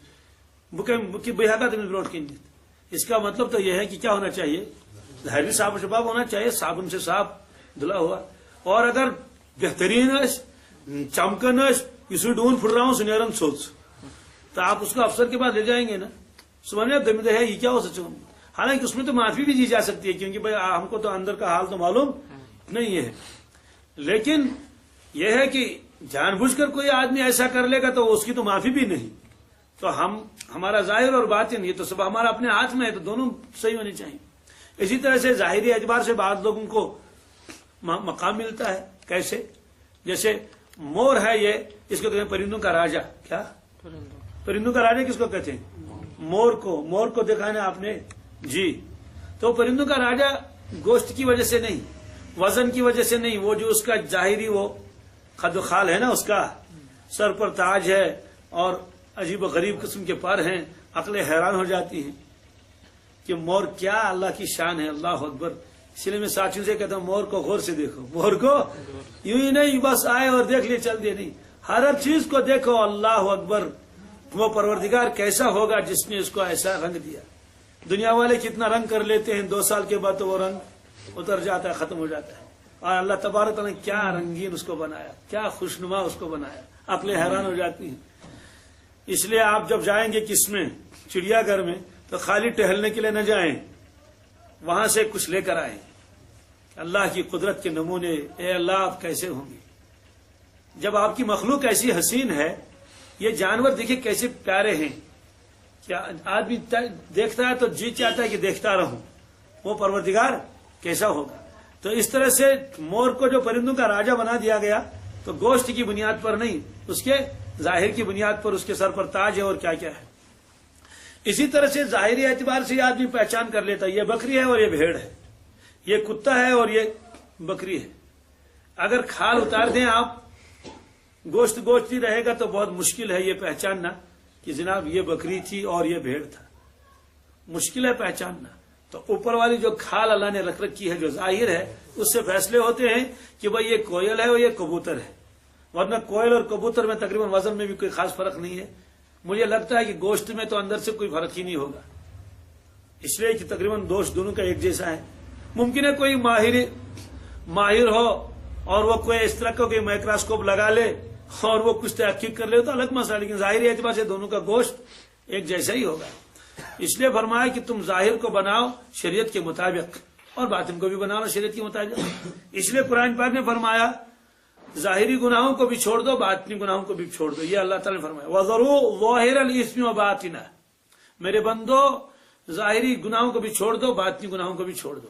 [SPEAKER 2] بہ ہا تمس برو کن دت۔ اس کا مطلب تو یہ ہے کہ کیا ہونا چاہیے، ظاہری صاف و شفاف ہونا چاہیے، صابن سے صاف دھلا ہوا، اور اگر بہترین چمکن اس ڈون پھٹرا سہ نیرن سوچ، تو آپ اس کو افسر کے پاس لے جائیں گے نا، صبح دم ہے یہ کیا ہو سکتا، حالانکہ اس میں تو معافی بھی دی جا سکتی ہے کیونکہ بھائی ہم کو تو اندر کا حال تو معلوم نہیں ہے، لیکن یہ ہے کہ جان بوجھ کر کوئی آدمی ایسا کر لے گا تو اس کی تو معافی بھی نہیں۔ تو ہمارا ظاہر اور باطن یہ تو سب ہمارا اپنے ہاتھ میں ہے، تو دونوں صحیح ہونے چاہیے۔ اسی طرح سے ظاہری اعتبار سے بعض لوگوں کو مقام ملتا ہے، کیسے؟ جیسے مور ہے، یہ اس کو کہتے ہیں پرندوں کا راجا۔ کیا پرندوں کا راجا کس کو کہتے ہیں؟ مور کو دیکھا نا آپ نے جی، تو پرندوں کا راجا گوشت کی وجہ سے نہیں، وزن کی وجہ سے نہیں، وہ جو اس کا ظاہری وہ خد و خال ہے نا، اس کا سر پر تاج ہے اور عجیب و غریب قسم کے پر ہیں، عقلیں حیران ہو جاتی ہیں کہ مور کیا اللہ کی شان ہے، اللہ اکبر۔ اس لیے میں ساتھیوں سے کہتا ہوں مور کو غور سے دیکھو، مور کو یوں ہی نہیں بس آئے اور دیکھ لیے چل دیے نہیں، ہر چیز کو دیکھو اللہ اکبر، وہ پروردگار کیسا ہوگا جس نے اس کو ایسا رنگ دیا۔ دنیا والے کتنا رنگ کر لیتے ہیں، 2 سال کے بعد تو وہ رنگ اتر جاتا ہے، ختم ہو جاتا ہے، اور اللہ تبارک تعالیٰ نے کیا رنگین اس کو بنایا، کیا خوشنما اس کو بنایا، عقلیں حیران ہو جاتی ہیں۔ اس لیے آپ جب جائیں گے کس میں، چڑیا گھر میں، تو خالی ٹہلنے کے لیے نہ جائیں، وہاں سے کچھ لے کر آئیں۔ اللہ کی قدرت کے نمونے، اے اللہ آپ کیسے ہوں گے؟ جب آپ کی مخلوق ایسی حسین ہے، یہ جانور دیکھیں کیسے پیارے ہیں، کیا آدمی دیکھتا ہے تو جی چاہتا ہے کہ دیکھتا رہوں، وہ پروردگار کیسا ہوگا؟ تو اس طرح سے مور کو جو پرندوں کا راجا بنا دیا گیا، تو گوشت کی بنیاد پر نہیں، اس کے ظاہر کی بنیاد پر اس کے سر پر تاج ہے اور کیا کیا ہے۔ اسی طرح سے ظاہری اعتبار سے یہ آدمی پہچان کر لیتا ہے، یہ بکری ہے اور یہ بھیڑ ہے، یہ کتا ہے اور یہ بکری ہے۔ اگر کھال اتار دیں آپ، گوشت ہی رہے گا تو بہت مشکل ہے یہ پہچاننا کہ جناب یہ بکری تھی اور یہ بھیڑ تھا، مشکل ہے پہچاننا۔ تو اوپر والی جو کھال اللہ نے رکھ رکھی ہے، جو ظاہر ہے، اس سے فیصلے ہوتے ہیں کہ بھائی یہ کوئل ہے اور یہ کبوتر ہے، ورنہ کوئل اور کبوتر میں تقریباً وزن میں بھی کوئی خاص فرق نہیں ہے۔ مجھے لگتا ہے کہ گوشت میں تو اندر سے کوئی فرق ہی نہیں ہوگا، اس لیے کہ تقریباً گوشت دونوں کا ایک جیسا ہے۔ ممکن ہے کوئی ماہر ہو اور وہ کوئی اس طرح کا کوئی مائکروسکوپ لگا لے اور وہ کچھ تحقیق کر لے تو الگ مسئلہ، لیکن ظاہری اعتبار سے دونوں کا گوشت ایک جیسا ہی ہوگا۔ اس لیے فرمایا کہ تم ظاہر کو بناؤ شریعت کے مطابق اور باطن کو بھی بناؤ شریعت کے مطابق۔ اس لیے قرآن پاک نے فرمایا ظاہری گناہوں کو بھی چھوڑ دو، باطنی گناہوں کو بھی چھوڑ دو، یہ اللہ تعالیٰ نے فرمایا وَذَرُوا ظَاهِرَ الْإِثْمِ وَبَاطِنَهُ، میرے بندو ظاہری گناہوں کو بھی چھوڑ دو، باطنی گناہوں کو بھی چھوڑ دو۔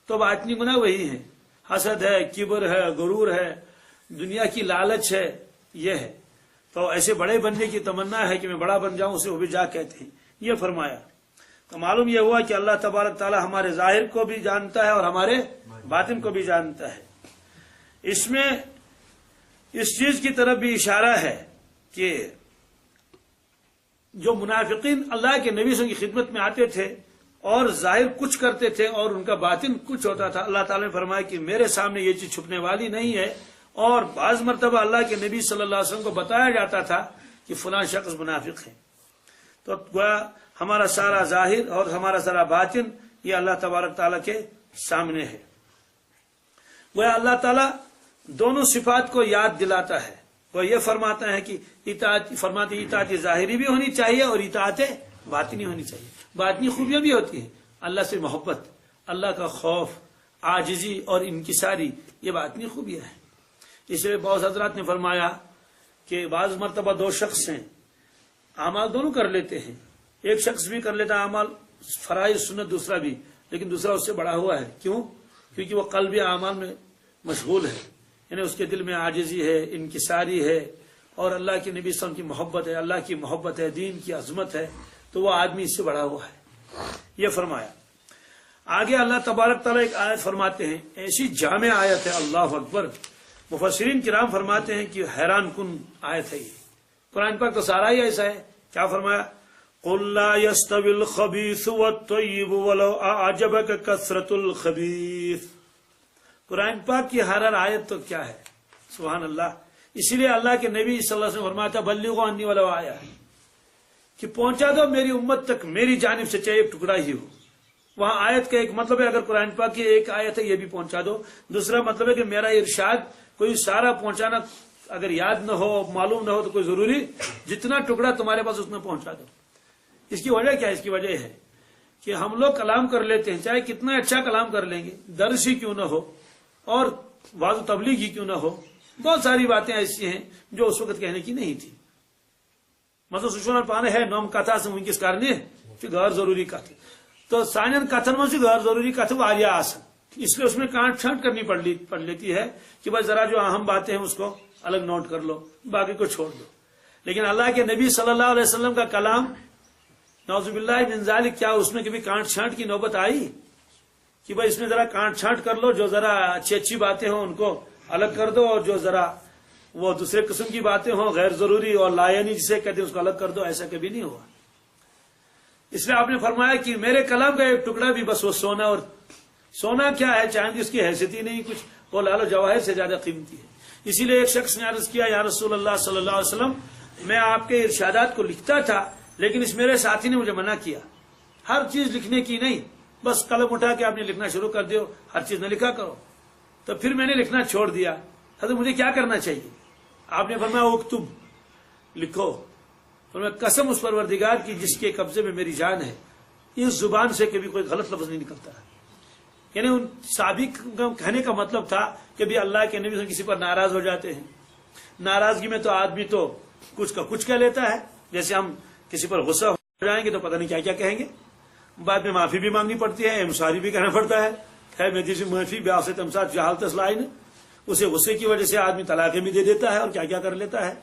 [SPEAKER 2] تو باطنی گناہ وہی ہیں، حسد ہے، کبر ہے، غرور ہے، دنیا کی لالچ ہے، یہ ہے۔ تو ایسے بڑے بننے کی تمنا ہے کہ میں بڑا بن جاؤں، اسے وہ بھی جا کہتے ہیں، یہ فرمایا۔ تو معلوم یہ ہوا کہ اللہ تبارک تعالیٰ ہمارے ظاہر کو بھی جانتا ہے اور ہمارے باطن کو بھی جانتا ہے۔ اس میں اس چیز کی طرف بھی اشارہ ہے کہ جو منافقین اللہ کے نبی صلی اللہ علیہ وسلم کی خدمت میں آتے تھے اور ظاہر کچھ کرتے تھے اور ان کا باطن کچھ ہوتا تھا، اللہ تعالیٰ نے فرمایا کہ میرے سامنے یہ چیز چھپنے والی نہیں ہے۔ اور بعض مرتبہ اللہ کے نبی صلی اللہ علیہ وسلم کو بتایا جاتا تھا کہ فلاں شخص منافق ہے۔ تو گویا ہمارا سارا ظاہر اور ہمارا سارا باطن یہ اللہ تبارک تعالیٰ کے سامنے ہے۔ گویا اللہ تعالیٰ دونوں صفات کو یاد دلاتا ہے، وہ یہ فرماتا ہے کہ اطاعت ظاہری بھی ہونی چاہیے اور اطاعت باطنی ہونی چاہیے۔ باطنی خوبیاں بھی ہوتی ہیں، اللہ سے محبت، اللہ کا خوف، عاجزی اور انکساری، یہ باطنی خوبیاں ہیں۔ اس لیے بعض حضرات نے فرمایا کہ بعض مرتبہ 2 شخص ہیں، اعمال دونوں کر لیتے ہیں، ایک شخص بھی کر لیتا ہے اعمال فرائض سنت، دوسرا بھی، لیکن دوسرا اس سے بڑا ہوا ہے۔ کیوں؟ کیونکہ وہ قلبی اعمال میں مشغول ہے، یعنی اس کے دل میں عاجزی ہے، انکساری ہے، اور اللہ کے نبی صلی اللہ علیہ وسلم کی محبت ہے، اللہ کی محبت ہے، دین کی عظمت ہے، تو وہ آدمی اس سے بڑا ہوا ہے، یہ فرمایا۔ آگے اللہ تبارک تعالیٰ ایک آیت فرماتے ہیں، ایسی جامع آیت ہے، اللہ اکبر۔ مفسرین کرام فرماتے ہیں کہ حیران کن آیت ہے یہ۔ قرآن پاک تو سارا ہی ایسا ہے، کیا فرمایا؟ قُلْ لَا يَسْتَوِي الْخَبِيثُ وَالطَّيِّبُ وَلَوْ أَعْجَبَكَ كَثْرَةُ الْخَبِيثِ۔ قرآن پاک کی ہر آیت تو کیا ہے، سبحان اللہ۔ اسی لیے اللہ کے نبی صلی اللہ علیہ وسلم فرماتا بلغوا عنی ولو آیا، کہ پہنچا دو میری امت تک میری جانب سے چاہے ایک ٹکڑا ہی ہو۔ وہاں آیت کا ایک مطلب ہے، اگر قرآن پاک کی ایک آیت ہے یہ بھی پہنچا دو، دوسرا مطلب ہے کہ میرا ارشاد کوئی سارا پہنچانا اگر یاد نہ ہو، معلوم نہ ہو، تو کوئی ضروری جتنا ٹکڑا تمہارے پاس اس میں پہنچا دو۔ اس کی وجہ کیا ہے؟ اس کی وجہ ہے کہ ہم لوگ کلام کر لیتے ہیں، چاہے کتنا اچھا کلام کر لیں گے، درس ہی کیوں نہ ہو اور واضح تبلیغ ہی کیوں نہ ہو، بہت ساری باتیں ایسی ہیں جو اس وقت کہنے کی نہیں تھی۔ مطلب سوچنا پانے ہے نوم کتھا سے کس کارنے کہ غیر ضروری کتھ، تو سائن کتھن میں سے غیر ضروری کتھ واریہ آسن، اس لیے اس میں کانٹ چھانٹ کرنی پڑ لیتی ہے کہ بس ذرا جو اہم باتیں ہیں اس کو الگ نوٹ کر لو، باقی کو چھوڑ دو۔ لیکن اللہ کے نبی صلی اللہ علیہ وسلم کا کلام نعوذ باللہ من ذالک، کیا اس میں کبھی کانٹ چھانٹ کی نوبت آئی کہ بھائی اس میں ذرا کانٹ چھانٹ کر لو، جو ذرا اچھی باتیں ہوں ان کو الگ کر دو اور جو ذرا وہ دوسرے قسم کی باتیں ہوں غیر ضروری اور لایانی جسے کہتے ہیں اس کو الگ کر دو؟ ایسا کبھی نہیں ہوا۔ اس لیے آپ نے فرمایا کہ میرے کلام کا ایک ٹکڑا بھی بس وہ سونا، اور سونا کیا ہے، چاندی اس کی حیثیت ہی نہیں کچھ، وہ لال و جواہر سے زیادہ قیمتی ہے۔ اسی لیے ایک شخص نے عرض کیا یا رسول اللہ صلی اللہ علیہ وسلم میں آپ کے ارشادات کو لکھتا تھا لیکن اس میرے ساتھی نے مجھے منع کیا، ہر چیز لکھنے کی نہیں، بس قلم اٹھا کے آپ نے لکھنا شروع کر دیو، ہر چیز نہ لکھا کرو۔ تو پھر میں نے لکھنا چھوڑ دیا۔ حضرت مجھے کیا کرنا چاہیے؟ آپ نے فرمایا اکتب، لکھو۔ تو میں قسم اس پروردگار کی جس کے قبضے میں میری جان ہے، اس زبان سے کبھی کوئی غلط لفظ نہیں نکلتا۔ یعنی ان صحابی کا کہنے کا مطلب تھا کہ بھی اللہ کے نبی سے کسی پر ناراض ہو جاتے ہیں، ناراضگی میں تو آدمی تو کچھ کا کچھ کہہ لیتا ہے، جیسے ہم کسی پر غصہ ہو جائیں گے تو پتہ نہیں کیا کیا کہیں گے، بعد میں معافی بھی مانگنی پڑتی ہے، امساری بھی کہنا پڑتا ہے، خیر میں جیسے معافی بیاہ سے تمسات جہالت اسلائن، اسے غصے کی وجہ سے آدمی طلاقیں بھی دے دیتا ہے اور کیا کیا کر لیتا ہے،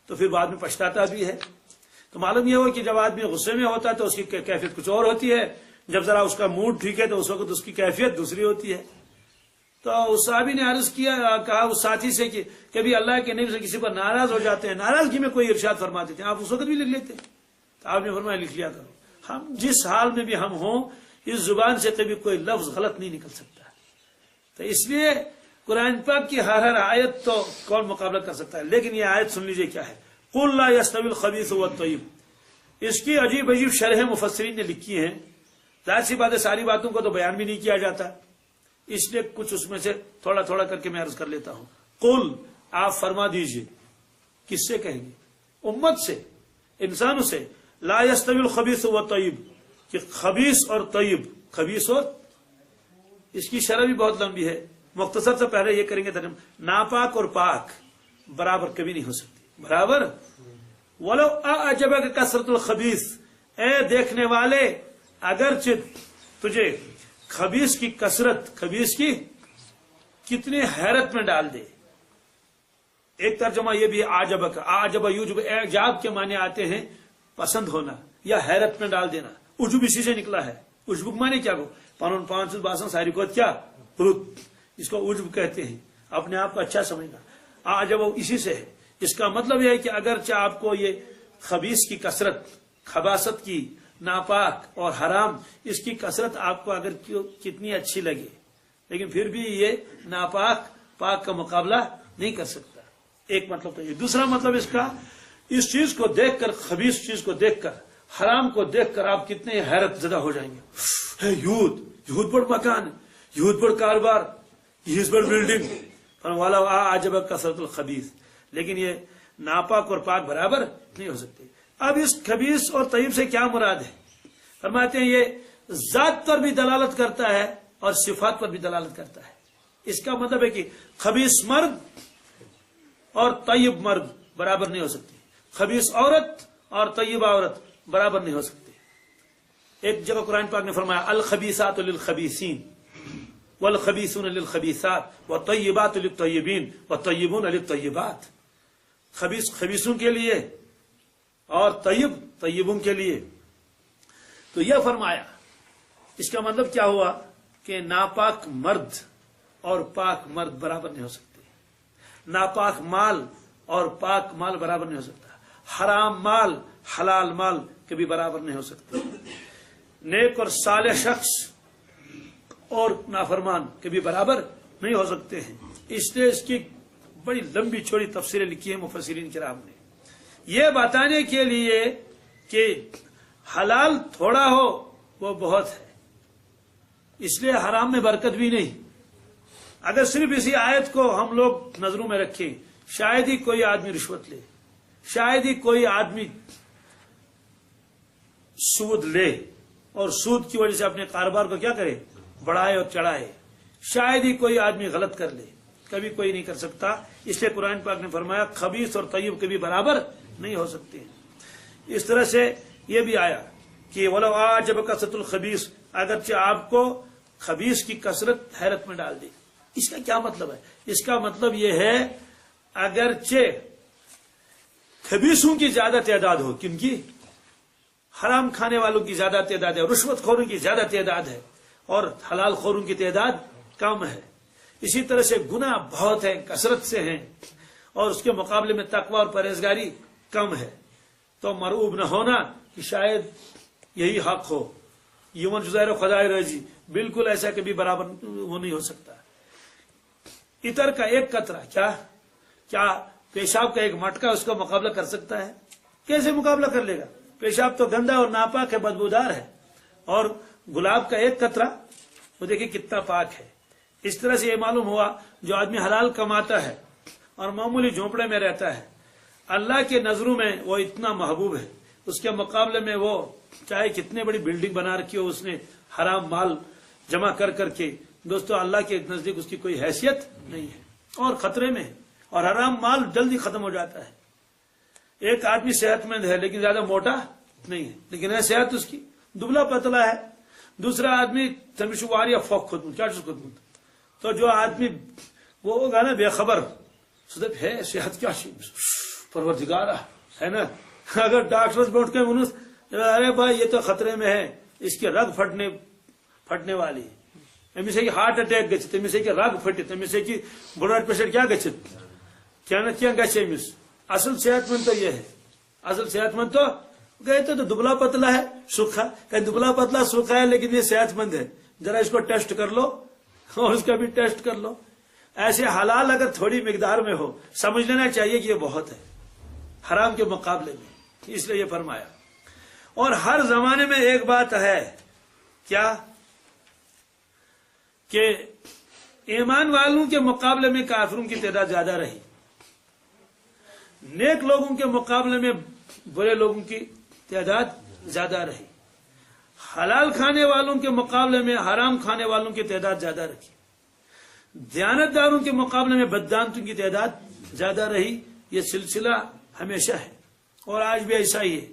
[SPEAKER 2] تو پھر بعد میں پچھتاتا بھی ہے۔ تو معلوم یہ ہو کہ جب آدمی غصے میں ہوتا ہے تو اس کی کیفیت کچھ اور ہوتی ہے، جب ذرا اس کا موڈ ٹھیک ہے تو اس وقت اس کی کیفیت دوسری ہوتی ہے۔ تو اس صحابی نے عرض کیا، کہا اس ساتھی سے کہ کبھی اللہ کے نبی سے کسی پر ناراض ہو جاتے ہیں، ناراضگی میں کوئی ارشاد فرماتے تھے، آپ اس وقت بھی لکھ لیتے ہیں؟ تو آپ نے فرمایا لکھ لیا کرو، ہم جس حال میں بھی ہم ہوں اس زبان سے کبھی کوئی لفظ غلط نہیں نکل سکتا۔ تو اس لیے قرآن پاک کی ہر آیت تو کون مقابلہ کر سکتا ہے، لیکن یہ آیت سن لیجئے کیا ہے، قُلْ لَا يَسْتَوِي الْخَبِيثُ وَالطَّيِّبُ۔ اس کی عجیب عجیب شرح مفسرین نے لکھی ہیں، ظاہر سی بات ہے ساری باتوں کو تو بیان بھی نہیں کیا جاتا، اس لیے کچھ اس میں سے تھوڑا تھوڑا کر کے میں عرض کر لیتا ہوں۔ قل، آپ فرما دیجئے، کس سے کہیں گے؟ امت سے، انسانوں سے۔ لا يستوی الخبیث والطیب، کہ خبیث اور طیب، خبیث اور، اس کی شرح بھی بہت لمبی ہے، مختصر سے پہلے یہ کریں گے ترجمہ، ناپاک اور پاک برابر کبھی نہیں ہو سکتی، برابر۔ ولو اعجبک کثرت الخبیث، اے دیکھنے والے اگرچہ تجھے خبیث کی کثرت، خبیث کی کتنے حیرت میں ڈال دے۔ ایک ترجمہ یہ بھی اعجبک، اعجب یوجب، اعجاب کے معنی آتے ہیں پسند ہونا یا حیرت میں ڈال دینا، عجب اسی سے نکلا ہے۔ عجب معنی کیا گو پانون پانچ باسن ساری کو کیا رت، اس کو عجب کہتے ہیں، اپنے آپ کو اچھا سمجھنا، اعجب اسی سے ہے۔ اس کا مطلب یہ ہے کہ اگرچہ آپ کو یہ خبیث کی کثرت، خباثت کی، ناپاک اور حرام، اس کی کثرت آپ کو اگر کتنی اچھی لگے، لیکن پھر بھی یہ ناپاک پاک کا مقابلہ نہیں کر سکتا۔ ایک مطلب تو یہ۔ دوسرا مطلب اس کا، اس چیز کو دیکھ کر، خبیث چیز کو دیکھ کر، حرام کو دیکھ کر آپ کتنے حیرت زدہ ہو جائیں گے۔ یہود بڑ مکان، یہود بڑ کاروبار، یہود بڑ بلڈنگ، والا عجب کثرت الخبیث، لیکن یہ ناپاک اور پاک برابر نہیں ہو سکتے۔ اب اس خبیث اور طیب سے کیا مراد ہے؟ فرماتے ہیں یہ ذات پر بھی دلالت کرتا ہے اور صفات پر بھی دلالت کرتا ہے۔ اس کا مطلب ہے کہ خبیث مرد اور طیب مرد برابر نہیں ہو سکتے، خبیث عورت اور طیب عورت برابر نہیں ہو سکتے۔ ایک جگہ قرآن پاک نے فرمایا الخبیثات للخبیثین والخبیثون للخبیثات والطیبات للطیبین والطیبون للطیبات۔ خبیث خبیثوں کے لیے اور طیب طیبوں کے لیے۔ تو یہ فرمایا، اس کا مطلب کیا ہوا کہ ناپاک مرد اور پاک مرد برابر نہیں ہو سکتے، ناپاک مال اور پاک مال برابر نہیں ہو سکتا، حرام مال حلال مال کبھی برابر نہیں ہو سکتے، نیک اور صالح شخص اور نافرمان کبھی برابر نہیں ہو سکتے ہیں۔ اس لیے اس کی بڑی لمبی چوڑی تفسیریں لکھی ہیں مفسرین کرام نے، یہ بتانے کے لیے کہ حلال تھوڑا ہو وہ بہت ہے، اس لیے حرام میں برکت بھی نہیں۔ اگر صرف اسی آیت کو ہم لوگ نظروں میں رکھیں، شاید ہی کوئی آدمی رشوت لے، شاید ہی کوئی آدمی سود لے اور سود کی وجہ سے اپنے کاروبار کو کیا کرے، بڑھائے اور چڑھائے، شاید ہی کوئی آدمی غلط کر لے، کبھی کوئی نہیں کر سکتا۔ اس لیے قرآن پاک نے فرمایا خبیث اور طیب کبھی برابر نہیں ہو سکتے ہیں۔ اس طرح سے یہ بھی آیا کہ وَلَوْ أَعْجَبَكَ كَثْرَةُ الْخَبِيثِ، اگرچہ آپ کو خبیث کی کثرت حیرت میں ڈال دے۔ اس کا کیا مطلب ہے؟ اس کا مطلب یہ ہے اگرچہ خبیثوں کی زیادہ تعداد ہو، کن کی؟ حرام کھانے والوں کی زیادہ تعداد ہے، رشوت خوروں کی زیادہ تعداد ہے، اور حلال خوروں کی تعداد کم ہے۔ اسی طرح سے گناہ بہت ہیں، کثرت سے ہیں، اور اس کے مقابلے میں تقوی اور پرہیزگاری کم ہے، تو مرعوب نہ ہونا کہ شاید یہی حق ہو، یومن جزائر خدائے رضی، بالکل ایسا کبھی برابر وہ نہیں ہو سکتا۔ اتر کا ایک قطرہ، کیا کیا پیشاب کا ایک مٹکا اس کا مقابلہ کر سکتا ہے؟ کیسے مقابلہ کر لے گا؟ پیشاب تو گندا اور ناپاک ہے، بدبودار ہے، اور گلاب کا ایک قطرہ وہ دیکھیں کتنا پاک ہے۔ اس طرح سے یہ معلوم ہوا جو آدمی حلال کماتا ہے اور معمولی جھونپڑے میں رہتا ہے، اللہ کے نظروں میں وہ اتنا محبوب ہے، اس کے مقابلے میں وہ چاہے کتنے بڑی بلڈنگ بنا رکھی ہو، اس نے حرام مال جمع کر کر کے، دوستو اللہ کے نزدیک اس کی کوئی حیثیت نہیں ہے اور خطرے میں ہے، اور حرام مال جلدی ختم ہو جاتا ہے۔ ایک آدمی صحت مند ہے لیکن زیادہ موٹا نہیں ہے، لیکن ہے صحت اس کی، دبلا پتلا ہے۔ دوسرا آدمی تمشوار یا فوق خود کیا چیز خود، تو جو آدمی وہ ہوگا نا بے خبر ہے صحت کیا پروردگار ہے نا، اگر ڈاکٹر بیٹھ کے منس ارے بھائی یہ تو خطرے میں ہے، اس کی رگ پھٹنے والی ہے، تمس ہیکہ ہارٹ اٹیک گھت، تمس ہیکہ رگ پھٹت، تمس ہیکہ بلڈ پریشر کیا گھت، کیا نہ کیا گھس امس۔ اصل صحت مند تو یہ ہے، اصل صحت مند تو گئے تو دبلا پتلا ہے سوکھا، کہ دبلا پتلا سوکھا ہے لیکن یہ صحت مند ہے، ذرا اس کو ٹیسٹ کر لو اور اس کا بھی ٹیسٹ کر لو۔ ایسے حلال اگر تھوڑی مقدار میں ہو سمجھ لینا چاہیے کہ یہ بہت ہے حرام کے مقابلے میں، اس لیے یہ فرمایا۔ اور ہر زمانے میں ایک بات ہے کیا کہ ایمان والوں کے مقابلے میں کافروں کی تعداد زیادہ رہی، نیک لوگوں کے مقابلے میں برے لوگوں کی تعداد زیادہ رہی، حلال کھانے والوں کے مقابلے میں حرام کھانے والوں کی تعداد زیادہ رہی، دیانت داروں کے مقابلے میں بددانتوں کی تعداد زیادہ رہی۔ یہ سلسلہ ہمیشہ ہے اور آج بھی ایسا ہی ہے۔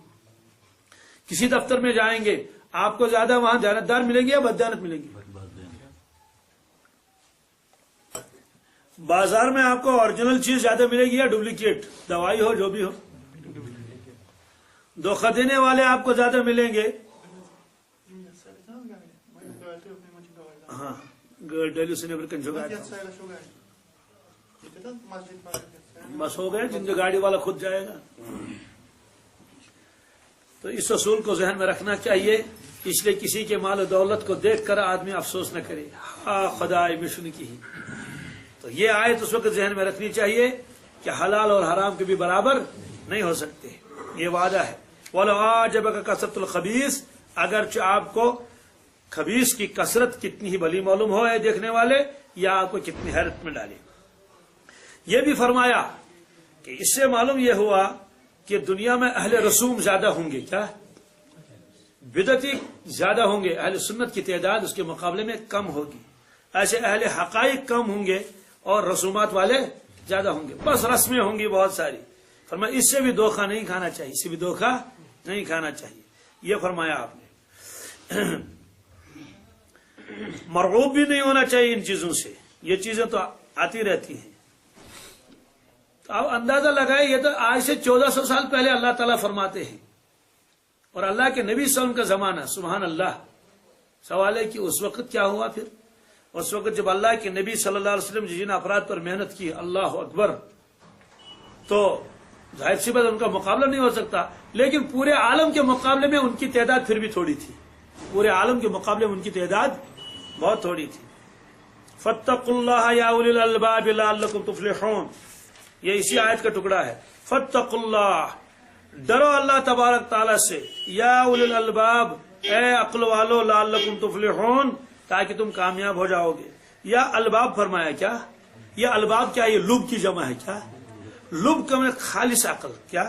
[SPEAKER 2] کسی دفتر میں جائیں گے آپ کو زیادہ وہاں دیانت دار ملیں گے یا بددانت ملیں گے؟ بازار میں آپ کو اوریجنل چیز زیادہ ملے گی یا ڈپلیکیٹ، دوائی ہو جو بھی ہو؟ دھوکہ دینے والے آپ کو زیادہ ملیں گے؟ ہاں ڈیلی سے نیبر کنجو بس ہو گئے، جن گاڑی والا خود جائے گا۔ تو اس اصول کو ذہن میں رکھنا چاہیے، اس لیے کسی کے مال و دولت کو دیکھ کر آدمی افسوس نہ کرے، ہاں خدا مشن کی۔ تو یہ آیت اس وقت ذہن میں رکھنی چاہیے کہ حلال اور حرام کے بھی برابر نہیں ہو سکتے، یہ وعدہ ہے۔ وَلَوْ أَعْجَبَكَ كَثْرَةُ الْخَبِيثِ، اگرچہ آپ کو خبیث کی کثرت کتنی ہی بھلی معلوم ہو اے دیکھنے والے، یا آپ کو کتنی حیرت میں ڈالے۔ یہ بھی فرمایا کہ اس سے معلوم یہ ہوا کہ دنیا میں اہل رسوم زیادہ ہوں گے، کیا بدعتی زیادہ ہوں گے، اہل سنت کی تعداد اس کے مقابلے میں کم ہوگی، ایسے اہل حقائق کم ہوں گے اور رسومات والے زیادہ ہوں گے، بس رسمیں ہوں گی بہت ساری۔ فرمایا اس سے بھی دھوکہ نہیں کھانا چاہیے، اس سے بھی دھوکہ نہیں کھانا چاہیے، یہ فرمایا آپ نے۔ مرغوب بھی نہیں ہونا چاہیے ان چیزوں سے، یہ چیزیں تو آتی رہتی ہیں۔ تو آپ اندازہ لگائے، یہ تو آج سے 1400 سال پہلے اللہ تعالیٰ فرماتے ہیں، اور اللہ کے نبی صلی اللہ علیہ وسلم کا زمانہ، سبحان اللہ۔ سوال ہے کہ اس وقت کیا ہوا پھر؟ اس وقت جب اللہ کے نبی صلی اللہ علیہ وسلم جن افراد پر محنت کی، اللہ اکبر، تو ظاہر سی بات ان کا مقابلہ نہیں ہو سکتا، لیکن پورے عالم کے مقابلے میں ان کی تعداد پھر بھی تھوڑی تھی، پورے عالم کے مقابلے میں ان کی تعداد بہت تھوڑی تھی۔ فاتقوا اللہ یا اولی الالباب لعلکم تفلحون، یہ اسی آیت کا ٹکڑا ہے۔ فاتقوا اللہ، ڈرو اللہ تبارک تعالیٰ سے، یا اولی الالباب، اے عقل والو، لعلکم تفلحون، تاکہ تم کامیاب ہو جاؤ گے۔ یا الباب فرمایا، کیا یہ الباب کیا؟ یہ لب کی جمع ہے، کیا لب کا مطلب خالص عقل، کیا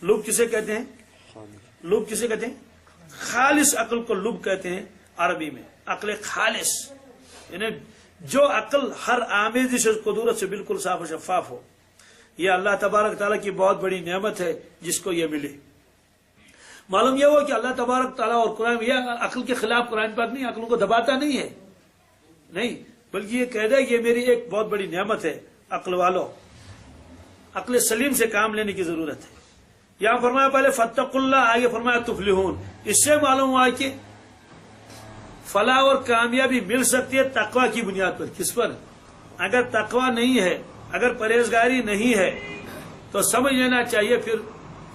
[SPEAKER 2] لب کسے کہتے ہیں؟ لب کسے کہتے ہیں؟ خالص عقل کو لب کہتے ہیں عربی میں، عقل خالص، یعنی جو عقل ہر آمیزش سے قدرت سے بالکل صاف و شفاف ہو۔ یہ اللہ تبارک تعالیٰ کی بہت بڑی نعمت ہے جس کو یہ ملے۔ معلوم یہ ہو کہ اللہ تبارک تعالیٰ اور قرآن، یہ عقل کے خلاف قرآن پاک نہیں، عقلوں کو دباتا نہیں ہے، نہیں، بلکہ یہ کہہ دے یہ میری ایک بہت بڑی نعمت ہے، عقل والو، عقل سلیم سے کام لینے کی ضرورت ہے۔ یہاں فرمایا پہلے فاتقوا اللہ، آگے فرمایا تفلحون۔ اس سے معلوم ہوا کہ فلاح اور کامیابی مل سکتی ہے تقوی کی بنیاد پر۔ کس پر؟ اگر تقوی نہیں ہے، اگر پرہیزگاری نہیں ہے تو سمجھ لینا چاہیے پھر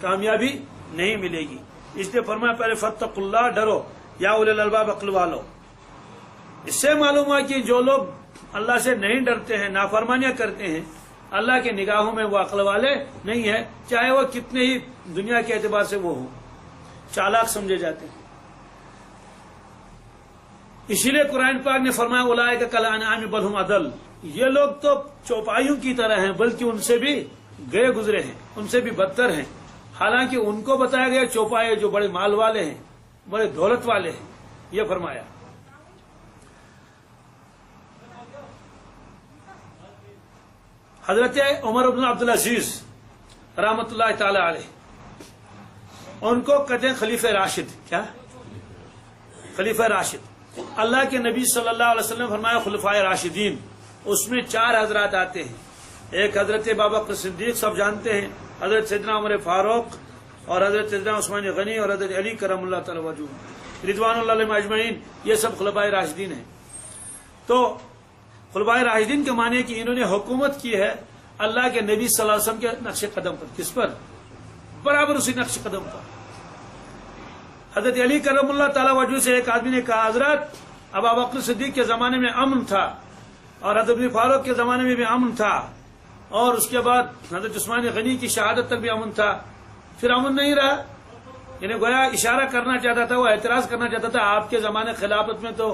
[SPEAKER 2] کامیابی نہیں ملے گی۔ اس لیے فرمایا پہلے فاتقوا اللہ، ڈرو، یا اولی الالباب، عقل والو۔ اس سے معلوم ہوا کہ جو لوگ اللہ سے نہیں ڈرتے ہیں، نافرمانیاں کرتے ہیں، اللہ کے نگاہوں میں وہ عقل والے نہیں ہے، چاہے وہ کتنے ہی دنیا کے اعتبار سے وہ ہوں، چالاک سمجھے جاتے ہیں۔ اسی لیے قرآن پاک نے فرمایا اولئک کالانعام بل هم اضل، یہ لوگ تو چوپایوں کی طرح ہیں بلکہ ان سے بھی گئے گزرے ہیں، ان سے بھی بدتر ہیں۔ حالانکہ ان کو بتایا گیا چوپائے جو بڑے مال والے ہیں، بڑے دولت والے ہیں، یہ فرمایا۔ حضرت عمر بن عبدالعزیز رحمۃ اللہ تعالی علیہ، ان کو کہتے ہیں خلیفہ راشد۔ کیا؟ خلیفہ راشد۔ اللہ کے نبی صلی اللہ علیہ وسلم فرمایا خلفائے راشدین، اس میں 4 حضرات آتے ہیں۔ ایک حضرت ابوبکر صدیق، سب جانتے ہیں، حضرت سیدنا عمر فاروق، اور حضرت سیدنا عثمان غنی، اور حضرت علی کرم اللہ تعالی وجہہ رضوان اللہ علیہم اجمعین، یہ سب خلفائے راشدین ہیں۔ تو خلفائے راشدین کے معنی کہ انہوں نے حکومت کی ہے اللہ کے نبی صلی اللہ علیہ وسلم کے نقش قدم پر۔ کس پر؟ برابر اسی نقش قدم پر۔ حضرت علی کرم اللہ تعالی وجہ سے ایک آدمی نے کہا حضرت ابوبکر صدیق کے زمانے میں امن تھا، اور حضرت فاروق کے زمانے میں بھی امن تھا، اور اس کے بعد حضرت عثمان غنی کی شہادت تک بھی امن تھا، پھر امن نہیں رہا۔ یعنی گویا اشارہ کرنا چاہتا تھا، وہ اعتراض کرنا چاہتا تھا آپ کے زمانے خلافت میں تو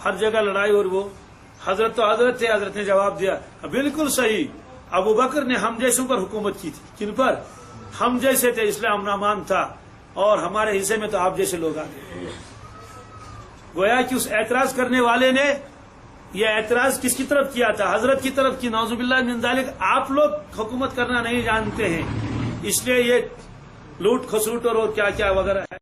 [SPEAKER 2] ہر جگہ لڑائی، اور وہ حضرت تو حضرت تھے۔ حضرت نے جواب دیا بالکل صحیح، ابو بکر نے ہم جیسوں پر حکومت کی تھی۔ کن پر؟ ہم جیسے تھے، اس لیے امن امان تھا، اور ہمارے حصے میں تو آپ جیسے لوگ آ گئے۔ گویا کہ اس اعتراض کرنے والے نے یہ اعتراض کس کی طرف کیا تھا؟ حضرت کی طرف کی، نعوذ باللہ من ذالک۔ آپ لوگ حکومت کرنا نہیں جانتے ہیں، اس لیے یہ لوٹ کھسوٹ اور کیا کیا وغیرہ